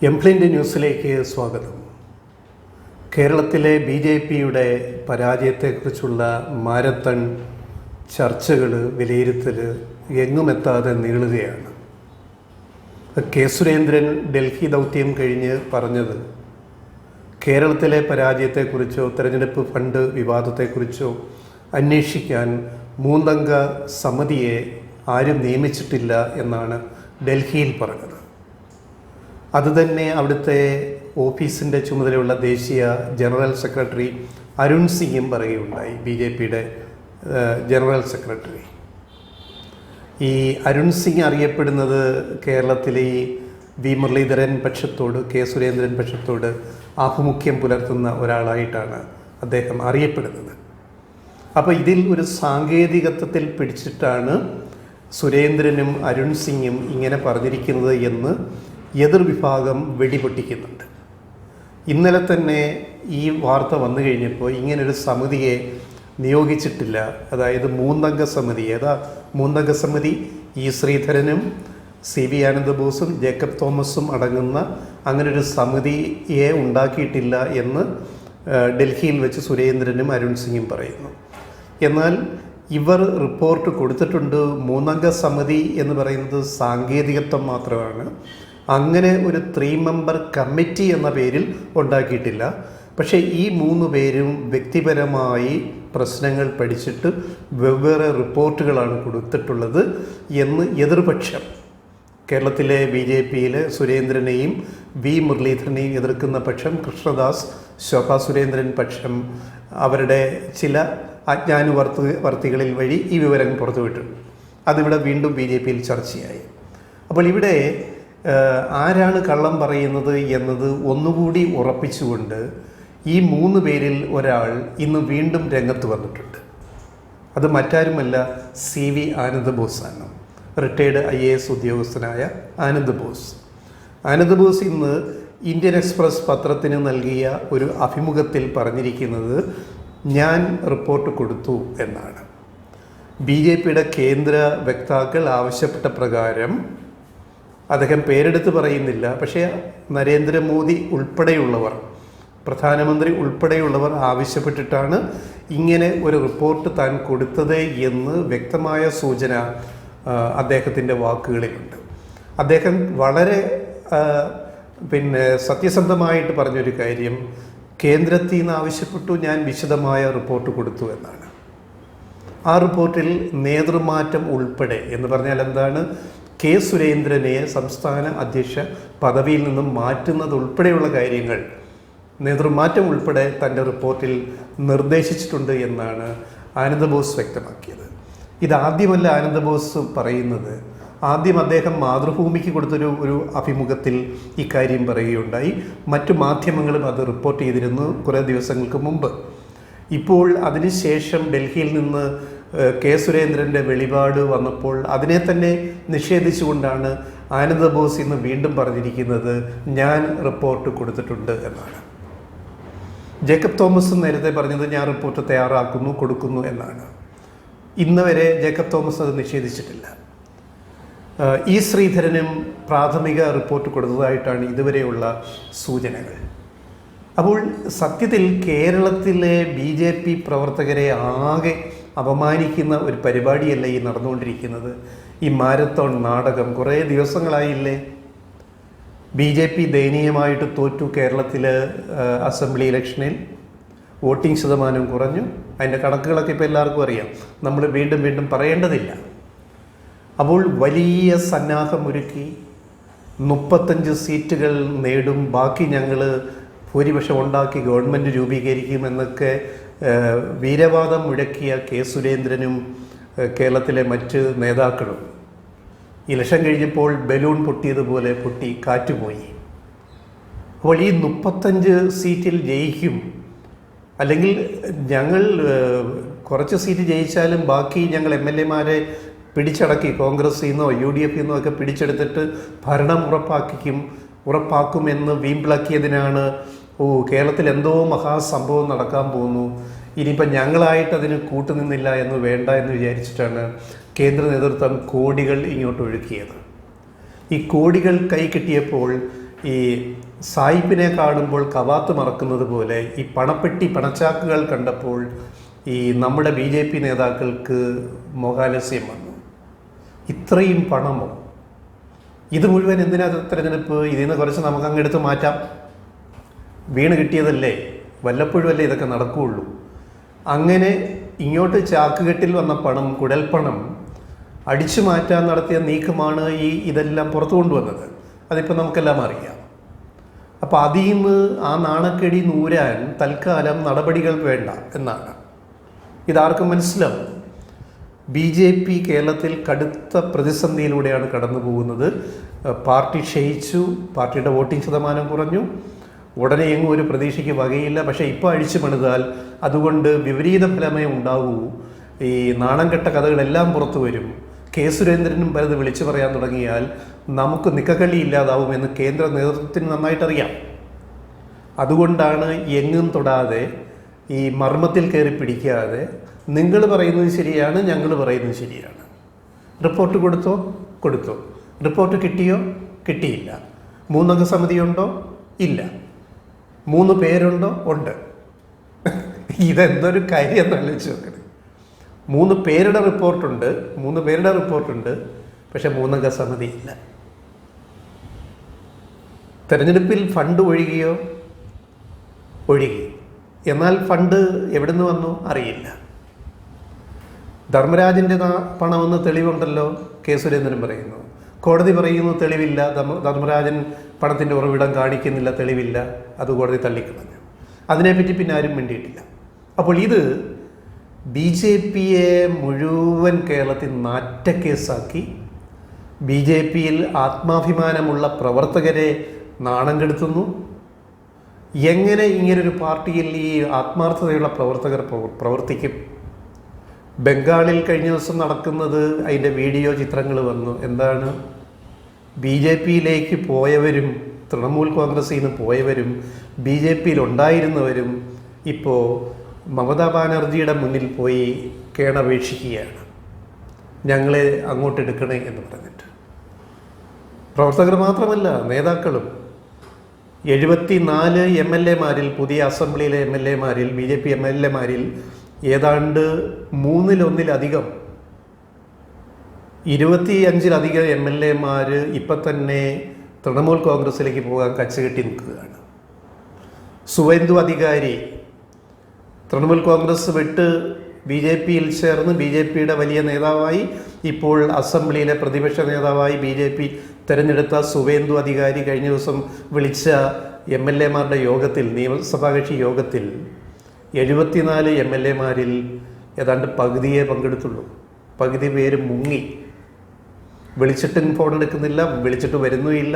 എംപ്ലിൻ്റ് ന്യൂസിലേക്ക് സ്വാഗതം. കേരളത്തിലെ ബി.ജെ.പിയുടെ പരാജയത്തെക്കുറിച്ചുള്ള മാരത്തൺ ചർച്ചകൾ, വിലയിരുത്തൽ എങ്ങുമെത്താതെ നീളുകയാണ്. കെ. സുരേന്ദ്രൻ ഡൽഹി ദൗത്യം കഴിഞ്ഞ് പറഞ്ഞത് കേരളത്തിലെ പരാജയത്തെക്കുറിച്ചോ തെരഞ്ഞെടുപ്പ് ഫണ്ട് വിവാദത്തെക്കുറിച്ചോ അന്വേഷിക്കാൻ 3 അംഗ സമിതിയെ ആരും നിയമിച്ചിട്ടില്ല എന്നാണ് ഡൽഹിയിൽ പറഞ്ഞത്. അതുതന്നെ അവിടുത്തെ ഓഫീസിൻ്റെ ചുമതലയുള്ള ദേശീയ ജനറൽ സെക്രട്ടറി അരുൺ സിംഗും പറയുകയുണ്ടായി. ബി.ജെ.പിയുടെ ജനറൽ സെക്രട്ടറി ഈ അരുൺ സിംഗ് അറിയപ്പെടുന്നത് കേരളത്തിലെ ഈ വി മുരളീധരൻ പക്ഷത്തോട്, കെ. സുരേന്ദ്രൻ പക്ഷത്തോട് ആഭിമുഖ്യം പുലർത്തുന്ന ഒരാളായിട്ടാണ് അദ്ദേഹം അറിയപ്പെടുന്നത്. അപ്പോൾ ഇതിൽ ഒരു സാങ്കേതികത്വത്തിൽ പിടിച്ചിട്ടാണ് സുരേന്ദ്രനും അരുൺ സിംഗും ഇങ്ങനെ പറഞ്ഞിരിക്കുന്നത് എന്ന് എതിർവിഭാഗം വെടിപൊട്ടിക്കുന്നുണ്ട്. ഇന്നലെ തന്നെ ഈ വാർത്ത വന്നു കഴിഞ്ഞപ്പോൾ ഇങ്ങനൊരു സമിതിയെ നിയോഗിച്ചിട്ടില്ല. അതായത് 3 അംഗ സമിതി. ഏതാ 3 അംഗ സമിതി? ഇ. ശ്രീധരനും സി.വി. ആനന്ദബോസും ജേക്കബ് തോമസും അടങ്ങുന്ന അങ്ങനൊരു സമിതിയെ ഉണ്ടാക്കിയിട്ടില്ല എന്ന് ഡൽഹിയിൽ വെച്ച് സുരേന്ദ്രനും അരുൺ സിംഗും പറയുന്നു. എന്നാൽ ഇവർ റിപ്പോർട്ട് കൊടുത്തിട്ടുണ്ട്. 3 അംഗ സമിതി എന്ന് പറയുന്നത് സാങ്കേതികത്വം മാത്രമാണ്. അങ്ങനെ ഒരു 3 മെമ്പർ കമ്മിറ്റി എന്ന പേരിൽ ഉണ്ടാക്കിയിട്ടില്ല. പക്ഷേ ഈ 3 പേരും വ്യക്തിപരമായി പ്രശ്നങ്ങൾ പഠിച്ചിട്ട് വെവ്വേറെ റിപ്പോർട്ടുകളാണ് കൊടുത്തിട്ടുള്ളത് എന്ന് എതിർപക്ഷം, കേരളത്തിലെ ബി.ജെ.പിയിലെ സുരേന്ദ്രനെയും വി മുരളീധരനെയും എതിർക്കുന്ന പക്ഷം, കൃഷ്ണദാസ്, ശോഭാ സുരേന്ദ്രൻ പക്ഷം, അവരുടെ ചില അജ്ഞാനുവർത്തികളിൽ വഴി ഈ വിവരങ്ങൾ പുറത്തുവിട്ടിട്ടുണ്ട്. അതിവിടെ വീണ്ടും ബി.ജെ.പിയിൽ ചർച്ചയായി. അപ്പോൾ ഇവിടെ ആരാണ് കള്ളം പറയുന്നത് എന്നത് ഒന്നുകൂടി ഉറപ്പിച്ചുകൊണ്ട് ഈ 3 പേരിൽ ഒരാൾ ഇന്ന് വീണ്ടും രംഗത്ത് വന്നിട്ടുണ്ട്. അത് മറ്റാരുമല്ല, സി.വി. ആനന്ദബോസാണ്. റിട്ടയർഡ് IAS ഉദ്യോഗസ്ഥനായ ആനന്ദബോസ്. ആനന്ദബോസ് ഇന്ന് ഇന്ത്യൻ എക്സ്പ്രസ് പത്രത്തിന് നൽകിയ ഒരു അഭിമുഖത്തിൽ പറഞ്ഞിരിക്കുന്നത് ഞാൻ റിപ്പോർട്ട് കൊടുത്തു എന്നാണ്. ബി.ജെ.പിയുടെ കേന്ദ്ര വക്താക്കൾ ആവശ്യപ്പെട്ട പ്രകാരം, അദ്ദേഹം പേരെടുത്ത് പറയുന്നില്ല, പക്ഷേ നരേന്ദ്രമോദി ഉൾപ്പെടെയുള്ളവർ, പ്രധാനമന്ത്രി ഉൾപ്പെടെയുള്ളവർ ആവശ്യപ്പെട്ടിട്ടാണ് ഇങ്ങനെ ഒരു റിപ്പോർട്ട് താൻ കൊടുത്തത് എന്ന് വ്യക്തമായ സൂചന അദ്ദേഹത്തിൻ്റെ വാക്കുകളിലുണ്ട്. അദ്ദേഹം വളരെ സത്യസന്ധമായിട്ട് പറഞ്ഞൊരു കാര്യം, കേന്ദ്രത്തിൽ നിന്ന് ആവശ്യപ്പെട്ടു, ഞാൻ വിശദമായ റിപ്പോർട്ട് കൊടുത്തു എന്നാണ്. ആ റിപ്പോർട്ടിൽ നേതൃമാറ്റം ഉൾപ്പെടെ എന്ന് പറഞ്ഞാൽ എന്താണ്, കെ. സുരേന്ദ്രനെ സംസ്ഥാന അധ്യക്ഷ പദവിയിൽ നിന്നും മാറ്റുന്നത് ഉൾപ്പെടെയുള്ള കാര്യങ്ങൾ, നേതൃമാറ്റം ഉൾപ്പെടെ തൻ്റെ റിപ്പോർട്ടിൽ നിർദ്ദേശിച്ചിട്ടുണ്ട് എന്നാണ് ആനന്ദബോസ് വ്യക്തമാക്കിയത്. ഇതാദ്യമല്ല ആനന്ദബോസ് പറയുന്നത്. ആദ്യം അദ്ദേഹം മാതൃഭൂമിക്ക് കൊടുത്തൊരു അഭിമുഖത്തിൽ ഇക്കാര്യം പറയുകയുണ്ടായി. മറ്റു മാധ്യമങ്ങളും അത് റിപ്പോർട്ട് ചെയ്തിരുന്നു കുറേ ദിവസങ്ങൾക്ക് മുമ്പ്. ഇപ്പോൾ അതിനുശേഷം ഡൽഹിയിൽ നിന്ന് കെ. സുരേന്ദ്രൻ്റെ വെളിപാട് വന്നപ്പോൾ അതിനെ തന്നെ നിഷേധിച്ചുകൊണ്ടാണ് ആനന്ദബോസ് ഇന്ന് വീണ്ടും പറഞ്ഞിരിക്കുന്നത് ഞാൻ റിപ്പോർട്ട് കൊടുത്തിട്ടുണ്ട് എന്നാണ്. ജേക്കബ് തോമസ് നേരത്തെ പറഞ്ഞത് ഞാൻ റിപ്പോർട്ട് തയ്യാറാക്കുന്നു, കൊടുക്കുന്നു എന്നാണ്. ഇന്ന് വരെ ജേക്കബ് തോമസ് അത് നിഷേധിച്ചിട്ടില്ല. ഇ. ശ്രീധരനും പ്രാഥമിക റിപ്പോർട്ട് കൊടുത്തതായിട്ടാണ് ഇതുവരെയുള്ള സൂചനകൾ. അപ്പോൾ സത്യത്തിൽ കേരളത്തിലെ ബി.ജെ.പി പ്രവർത്തകരെ ആകെ അപമാനിക്കുന്ന ഒരു പരിപാടിയല്ല ഈ നടന്നുകൊണ്ടിരിക്കുന്നത്. ഈ മാരത്തോൺ നാടകം കുറേ ദിവസങ്ങളായില്ലേ. ബി.ജെ.പി ദയനീയമായിട്ട് തോറ്റു കേരളത്തിൽ അസംബ്ലി ഇലക്ഷനിൽ. വോട്ടിംഗ് ശതമാനം കുറഞ്ഞു. അതിൻ്റെ കണക്കുകളൊക്കെ ഇപ്പോൾ എല്ലാവർക്കും അറിയാം, നമ്മൾ വീണ്ടും വീണ്ടും പറയേണ്ടതില്ല. അപ്പോൾ വലിയ സന്നാഹമൊരുക്കി 35 സീറ്റുകൾ നേടും, ബാക്കി ഞങ്ങൾ ഭൂരിപക്ഷം ഉണ്ടാക്കി ഗവൺമെൻറ് രൂപീകരിക്കുമെന്നൊക്കെ വീരവാദം മുഴക്കിയ കെ. സുരേന്ദ്രനും കേരളത്തിലെ മറ്റ് നേതാക്കളും ഇലക്ഷൻ കഴിഞ്ഞപ്പോൾ ബലൂൺ പൊട്ടിയതുപോലെ പൊട്ടി കാറ്റുപോയി. അപ്പോൾ ഈ 35 സീറ്റിൽ ജയിക്കും, അല്ലെങ്കിൽ ഞങ്ങൾ കുറച്ച് സീറ്റ് ജയിച്ചാലും ബാക്കി ഞങ്ങൾ MLA-മാരെ പിടിച്ചടക്കി കോൺഗ്രസിൽ നിന്നോ UDF നിന്നോ ഒക്കെ പിടിച്ചെടുത്തിട്ട് ഭരണം ഉറപ്പാക്കുമെന്ന് വീമ്പിളക്കിയതിനാണ് കേരളത്തിൽ എന്തോ മഹാസംഭവം നടക്കാൻ പോകുന്നു, ഇനിയിപ്പോൾ ഞങ്ങളായിട്ട് അതിന് കൂട്ടുനിന്നില്ല എന്ന് വേണ്ട എന്ന് വിചാരിച്ചിട്ടാണ് കേന്ദ്ര നേതൃത്വം കോടികൾ ഇങ്ങോട്ട് ഒഴുക്കിയത്. ഈ കോടികൾ കൈ കിട്ടിയപ്പോൾ ഈ സായിപ്പിനെ കാണുമ്പോൾ കവാത്ത് മറക്കുന്നത് പോലെ ഈ പണച്ചാക്കുകൾ കണ്ടപ്പോൾ ഈ നമ്മുടെ BJP നേതാക്കൾക്ക് മോഹാലസ്യം വന്നു. ഇത്രയും പണമോ? ഇത് മുഴുവൻ എന്തിനാ തിരഞ്ഞെടുപ്പ്? ഇതിൽ നിന്ന് കുറച്ച് നമുക്ക് അങ്ങെടുത്ത് മാറ്റാം. വീണ് കിട്ടിയതല്ലേ, വല്ലപ്പോഴും അല്ലേ ഇതൊക്കെ നടക്കുകയുള്ളൂ. അങ്ങനെ ഇങ്ങോട്ട് ചാക്കുകെട്ടിൽ വന്ന പണം, കുഴൽപ്പണം അടിച്ചു മാറ്റാൻ നടത്തിയ നീക്കമാണ് ഇതെല്ലാം പുറത്തു കൊണ്ടുവന്നത്. അതിപ്പോൾ നമുക്കെല്ലാം അറിയാം. അപ്പോൾ അതിൽ നിന്ന് ആ നാണക്കെടി നൂരാൻ തൽക്കാലം നടപടികൾ വേണ്ട എന്നാണ്. ഇതാർക്കും മനസ്സിലാവും. BJP കേരളത്തിൽ കടുത്ത പ്രതിസന്ധിയിലൂടെയാണ് കടന്നു പോകുന്നത്. പാർട്ടി ക്ഷയിച്ചു, പാർട്ടിയുടെ വോട്ടിംഗ് ശതമാനം കുറഞ്ഞു. ഉടനെ എങ്ങും ഒരു പ്രതീക്ഷയ്ക്ക് വകയില്ല. പക്ഷേ ഇപ്പോൾ അഴിച്ചു പണിതാൽ അതുകൊണ്ട് വിപരീത ഫലമേ ഉണ്ടാകൂ. ഈ നാണം കെട്ട കഥകളെല്ലാം പുറത്തു വരും. കെ സുരേന്ദ്രനും പലത് വിളിച്ചു പറയാൻ തുടങ്ങിയാൽ നമുക്ക് നിക്കക്കള്ളി ഇല്ലാതാവുമെന്ന് കേന്ദ്ര നേതൃത്വത്തിന് നന്നായിട്ടറിയാം. അതുകൊണ്ടാണ് എങ്ങും തൊടാതെ ഈ മർമ്മത്തിൽ കയറി പിടിക്കാതെ നിങ്ങൾ പറയുന്നത് ശരിയാണ്, ഞങ്ങൾ പറയുന്നത് ശരിയാണ്. റിപ്പോർട്ട് കൊടുത്തോ. റിപ്പോർട്ട് കിട്ടിയോ? കിട്ടിയില്ല. 3 അംഗ സമിതിയുണ്ടോ? ഇല്ല. 3 പേരുണ്ടോ? ഉണ്ട്. ഇതെന്തൊരു കാര്യം എന്ന് ആലോചിച്ച് നോക്കണേ. 3 പേരുടെ റിപ്പോർട്ടുണ്ട്, പക്ഷെ 3 അംഗ സമിതി ഇല്ല. തെരഞ്ഞെടുപ്പിൽ ഫണ്ട് ഒഴുകിയോ? ഒഴുകി. എന്നാൽ ഫണ്ട് എവിടെ നിന്ന് വന്നു അറിയില്ല. ധർമ്മരാജൻ്റെ പണമെന്ന് തെളിവുണ്ടല്ലോ, കെ സുരേന്ദ്രൻ പറയുന്നു. കോടതി പറയുന്നു തെളിവില്ല, ധർമ്മരാജൻ പണത്തിൻ്റെ ഉറവിടം കാണിക്കുന്നില്ല, തെളിവില്ല. അത് കോടതി തള്ളിക്കളഞ്ഞു. അതിനെപ്പറ്റി പിന്നെ ആരും വേണ്ടിയിട്ടില്ല. അപ്പോൾ ഇത് BJPയെ മുഴുവൻ കേരളത്തിൽ നാറ്റക്കേസാക്കി, BJPയിൽ ആത്മാഭിമാനമുള്ള പ്രവർത്തകരെ നാണം കെടുത്തുന്നു. എങ്ങനെ ഇങ്ങനൊരു പാർട്ടിയിൽ ഈ ആത്മാർത്ഥതയുള്ള പ്രവർത്തകർ പ്രവർത്തിക്കും? ബംഗാളിൽ കഴിഞ്ഞ ദിവസം നടക്കുന്നത് അതിൻ്റെ വീഡിയോ ചിത്രങ്ങൾ വന്നു. എന്താണ്? BJPയിലേക്ക് പോയവരും തൃണമൂൽ കോൺഗ്രസിൽ നിന്ന് പോയവരും BJPയിൽ ഉണ്ടായിരുന്നവരും ഇപ്പോൾ മമതാ ബാനർജിയുടെ മുന്നിൽ പോയി കേണപേക്ഷിക്കുകയാണ്, ഞങ്ങളെ അങ്ങോട്ട് എടുക്കണേ എന്ന് പറഞ്ഞിട്ട്. പ്രവർത്തകർ മാത്രമല്ല, നേതാക്കളും. 74 MLA-മാരിൽ, പുതിയ അസംബ്ലിയിലെ MLA-മാരിൽ, BJP MLA-മാരിൽ ഏതാണ്ട് 1/3 25-ലധികം MLA-മാർ ഇപ്പം തന്നെ തൃണമൂൽ കോൺഗ്രസിലേക്ക് പോകാൻ കച്ചുകെട്ടി നിൽക്കുകയാണ്. സുവേന്ദു അധികാരി തൃണമൂൽ കോൺഗ്രസ് വിട്ട് BJPയിൽ ചേർന്ന് BJPയുടെ വലിയ നേതാവായി, ഇപ്പോൾ അസംബ്ലിയിലെ പ്രതിപക്ഷ നേതാവായി BJP തിരഞ്ഞെടുത്ത സുവേന്ദു അധികാരി കഴിഞ്ഞ ദിവസം വിളിച്ച MLA-മാരുടെ യോഗത്തിൽ, നിയമസഭാ കക്ഷി യോഗത്തിൽ 74 MLA-മാരിൽ ഏതാണ്ട് പകുതിയെ പങ്കെടുത്തുള്ളൂ. പകുതി പേര് മുങ്ങി. വിളിച്ചിട്ടും ഫോൺ എടുക്കുന്നില്ല, വിളിച്ചിട്ട് വരുന്നുമില്ല.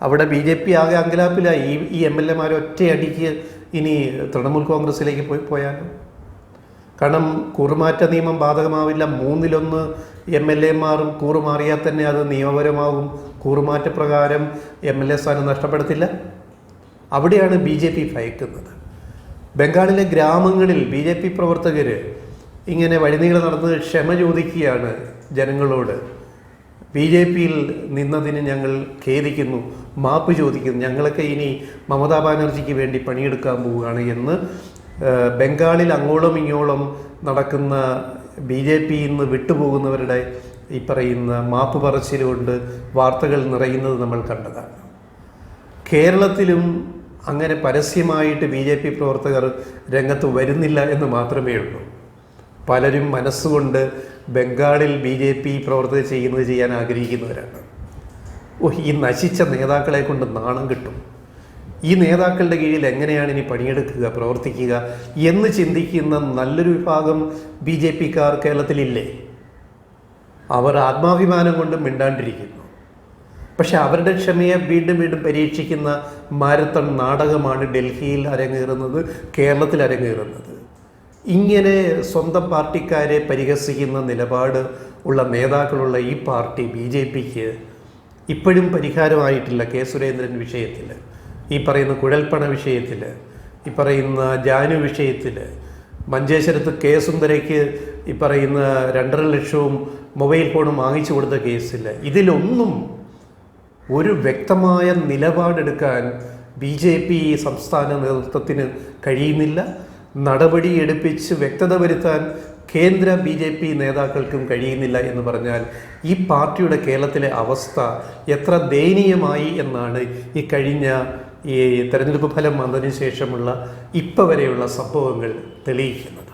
അവിടെ BJP ആകെ അങ്കലാപ്പിലായി. ഈ MLA-മാർ ഒറ്റയടിക്ക് ഇനി തൃണമൂൽ കോൺഗ്രസിലേക്ക് പോയാലും. കാരണം കൂറുമാറ്റ നിയമം ബാധകമാവില്ല. 1/3 MLA-മാരും കൂറുമാറിയാൽ തന്നെ അത് നിയമപരമാകും. കൂറുമാറ്റ പ്രകാരം MLA സ്ഥാനം നഷ്ടപ്പെടുത്തില്ല. അവിടെയാണ് BJP ഭയക്കുന്നത്. ബംഗാളിലെ ഗ്രാമങ്ങളിൽ BJP പ്രവർത്തകർ ഇങ്ങനെ വഴിനീളെ നടന്ന് ക്ഷമ ചോദിക്കുകയാണ് ജനങ്ങളോട്. BJPയിൽ നിന്നതിന് ഞങ്ങൾ ഖേദിക്കുന്നു, മാപ്പ് ചോദിക്കുന്നു, ഞങ്ങളൊക്കെ ഇനി മമതാ ബാനർജിക്ക് വേണ്ടി പണിയെടുക്കാൻ പോവുകയാണ് എന്ന് ബംഗാളിൽ അങ്ങോളം ഇങ്ങോളം നടക്കുന്ന BJPയിൽ നിന്ന് വിട്ടുപോകുന്നവരുടെ ഈ പറയുന്ന മാപ്പ് പറച്ചിലുകൊണ്ട് വാർത്തകൾ നിറയുന്നത് നമ്മൾ കണ്ടതാണ്. കേരളത്തിലും അങ്ങനെ പരസ്യമായിട്ട് BJP പ്രവർത്തകർ രംഗത്ത് വരുന്നില്ല എന്ന് മാത്രമേ ഉള്ളൂ. പലരും മനസ്സുകൊണ്ട് ബംഗാളിൽ BJP പ്രവർത്തകർ ചെയ്യാൻ ആഗ്രഹിക്കുന്നവരാണ്. ഈ നശിച്ച നേതാക്കളെ കൊണ്ട് നാണം കിട്ടും, ഈ നേതാക്കളുടെ കീഴിൽ എങ്ങനെയാണ് ഇനി പണിയെടുക്കുക, പ്രവർത്തിക്കുക എന്ന് ചിന്തിക്കുന്ന നല്ലൊരു വിഭാഗം BJPക്കാർ കേരളത്തിലില്ലേ? അവർ ആത്മാഭിമാനം കൊണ്ട് മിണ്ടാണ്ടിരിക്കുന്നു. പക്ഷെ അവരുടെ ക്ഷമയെ വീണ്ടും വീണ്ടും പരീക്ഷിക്കുന്ന മാരത്തൺ നാടകമാണ് ഡൽഹിയിൽ അരങ്ങേറുന്നത്, കേരളത്തിൽ അരങ്ങേറുന്നത്. ഇങ്ങനെ സ്വന്തം പാർട്ടിക്കാരെ പരിഹസിക്കുന്ന നിലപാട് ഉള്ള നേതാക്കളുള്ള ഈ പാർട്ടി BJPക്ക് ഇപ്പോഴും പരിഹാരമായിട്ടില്ല. കെ സുരേന്ദ്രൻ വിഷയത്തിൽ, ഈ പറയുന്ന കുഴൽപ്പണ വിഷയത്തിൽ, ഈ പറയുന്ന ജാനു വിഷയത്തിൽ, മഞ്ചേശ്വരത്ത് കെ സുന്ദരയ്ക്ക് ഈ പറയുന്ന 2.5 ലക്ഷവും മൊബൈൽ ഫോണും വാങ്ങിച്ചു കൊടുത്ത കേസിൽ, ഇതിലൊന്നും ഒരു വ്യക്തമായ നിലപാടെടുക്കാൻ BJP സംസ്ഥാന നേതൃത്വത്തിന് കഴിയുന്നില്ല. നടപടിയെടുപ്പിച്ച് വ്യക്തത വരുത്താൻ കേന്ദ്ര BJP നേതാക്കൾക്കും കഴിയുന്നില്ല എന്ന് പറഞ്ഞാൽ ഈ പാർട്ടിയുടെ കേരളത്തിലെ അവസ്ഥ എത്ര ദയനീയമായി എന്നാണ് ഈ കഴിഞ്ഞ തെരഞ്ഞെടുപ്പ് ഫലം വന്നതിന് ശേഷമുള്ള ഇപ്പം വരെയുള്ള സംഭവങ്ങൾ തെളിയിക്കുന്നത്.